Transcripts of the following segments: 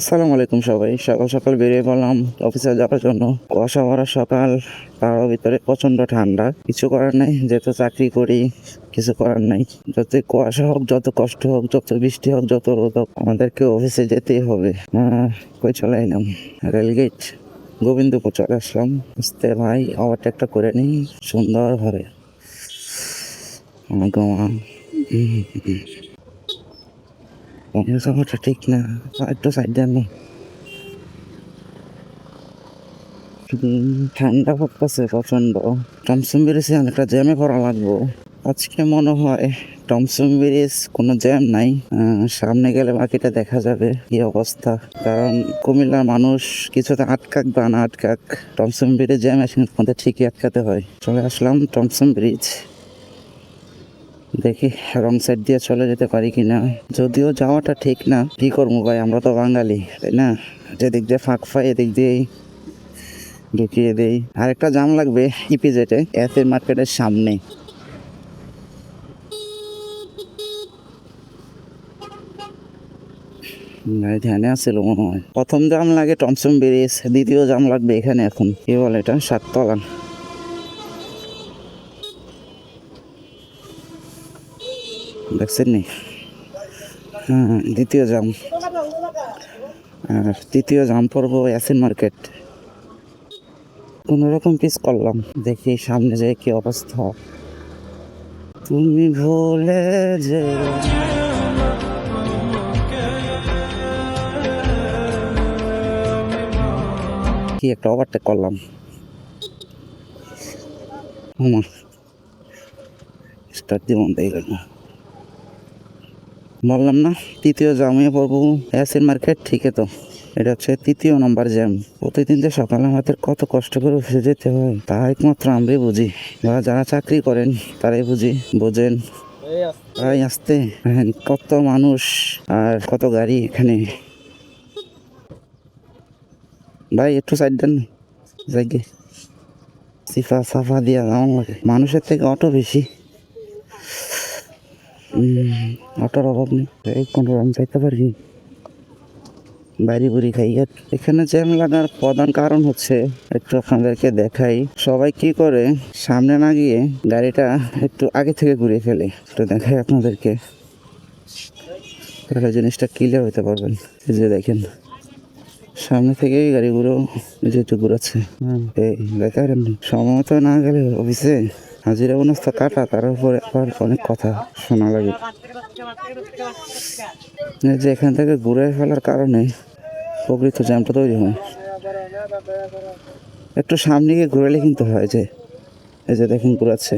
আসসালামু আলাইকুম সবাই। সকাল সকাল বেরিয়ে পড়লাম অফিসে যাওয়ার জন্য। কুয়াশা ভরা সকাল, তার ভিতরে প্রচণ্ড ঠান্ডা। কিছু করার নাই, যেহেতু চাকরি করি, কিছু করার নাই। যত কুয়াশা হোক, যত কষ্ট হোক, যত বৃষ্টি হোক, যত রোদ হোক, আমাদেরকে অফিসে যেতেই হবে। কই চলে এলাম রেলগেট, গোবিন্দপুর চলে আসলাম। আস্তে ভাই, ওভারটেকটা করে নিই সুন্দরভাবে। আমার গোমা সফরটা ঠিক না, একটু সাইড দেন না। ঠান্ডা পড়তেছে প্রচন্ড। টমসম ব্রিজে অনেকটা জ্যামে পড়া লাগবো আজকে মনে হয়। টমসম ব্রিজ কোনো জ্যাম নাই, সামনে গেলে বাকিটা দেখা যাবে কি অবস্থা। কারণ কুমিল্লার মানুষ কিছুতে আটকাক বা না আটকাক, টমসম ব্রিজে জ্যাম এসে মধ্যে ঠিকই আটকাতে হয়। চলে আসলাম টমসম ব্রিজ, দেখি রং সাইড দিয়ে চলে যেতে পারি কিনা। যদিও যাওয়াটা ঠিক না, কি করবো ভাই, আমরা তো বাঙালি তাই না। যেদিক দিয়ে ফাঁক পাই এদিক দিয়েই ঢুকিয়ে দেই। আরেকটা জাম লাগবে ইপিজেটে, এসএ মার্কেটের সামনে। ধ্যানে আসছিল মনে হয়। প্রথম জাম লাগে টমসম ব্রিজ, দ্বিতীয় জাম লাগবে এখানে। এখন কি বলে এটা, সাততলা। দেখছেন নি? হ্যাঁ, দ্বিতীয় জাম। আর তৃতীয় জাম পড়বো এসএন মার্কেট। কোন রকম পিস করলাম, দেখি সামনে যে কি অবস্থা। তুমি ভুলে যে কি একটা ওভারটেক করলাম। আমার স্টার্ট দিয়ে বন্ধ হয়ে গেল। বললাম না, তৃতীয় জামে পড়বো এসএন মার্কেট। ঠিক তো, এটা হচ্ছে তৃতীয় নম্বর জ্যাম। প্রতিদিন যে সকালে আমাদের কত কষ্ট করে অফিসে যেতে হয় তা একমাত্র আমরাই বুঝি। যারা চাকরি করেন তারাই বোঝেন। তাই আসতে কত মানুষ আর কত গাড়ি এখানে। ভাই একটু সাইড দেন, জায়গায় সিফা সাফা দিয়া যাওয়া লাগে। মানুষের থেকে অটো বেশি, অটোর অভাব নেই। কোনো রকম চাইতে পারি বাড়ি বুড়ি খাই। এখানে জ্যাম লাগার প্রধান কারণ হচ্ছে, একটু আপনাদেরকে দেখাই। সবাই কি করে, সামনে না গিয়ে গাড়িটা একটু আগে থেকে ঘুরিয়ে ফেলে। একটু দেখাই আপনাদেরকে, তাহলে জিনিসটা ক্লিয়ার হতে পারবেন। এই যে দেখেন, সামনে থেকেই গাড়িগুলো এই যে একটু ঘুরাচ্ছে। এই দেখার সময় মতো না গেলে অফিসে হাজিরা অবস্থা কাটা, তার উপরে আবার অনেক কথা শোনা লাগে। এই যে এখান থেকে ঘুরে ফেলার কারণে প্রকৃত জ্যামটা তৈরি হয়। একটু সামনে গিয়ে ঘুরালে কিন্তু হয় যে, এই যে দেখুন ঘুরাচ্ছে।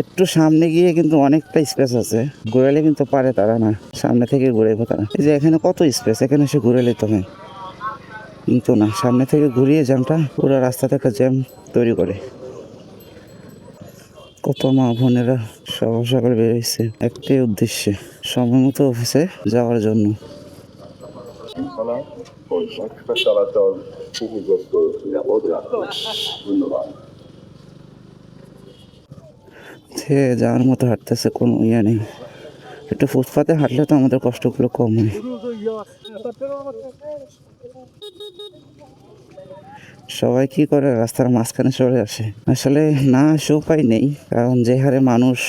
একটু সামনে গিয়ে কিন্তু অনেকটা স্পেস আছে, ঘুরালে কিন্তু পারে তারা না, সামনে থেকে ঘুরে তারা। এই যে এখানে কত স্পেস, এখানে সে ঘুরালে তো হয়, কিন্তু না, সামনে থেকে ঘুরিয়ে জ্যামটা পুরো রাস্তা থেকে জ্যাম তৈরি করে। কত মা বোনেরা সকাল সকাল বেরোইছে একটাই উদ্দেশ্যে, সময় মতো অফিসে যাওয়ার জন্য। চলাচল সুবিধা নিরাপদ রাখুন। ধন্যবাদ। সে যাওয়ার মতো হাঁটতেছে, কোনো ইয়ে নেই। একটু ফুটপাতে হাঁটলে তো আমাদের কষ্টগুলো কম হয়। সবাই কি করে, রাস্তার মাঝখানে চলে আসে। আসলে না আসে উপায় নেই, কারণ যে হারে মানুষ,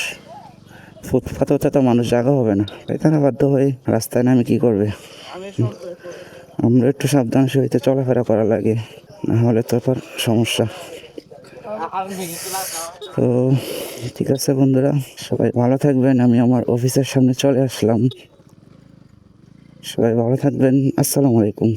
ফুটপাতে তো মানুষ জায়গা হবে না, তাই তারা বাধ্য হয়ে রাস্তায় নামে কি করবে। আমরা একটু সাবধান সহিত চলাফেরা করা লাগে, না হলে তো তার সমস্যা। তো ঠিক আছে বন্ধুরা, সবাই ভালো থাকবেন। আমি আমার অফিসের সামনে চলে আসলাম। সবাই ভালো থাকবেন, আসসালামু আলাইকুম।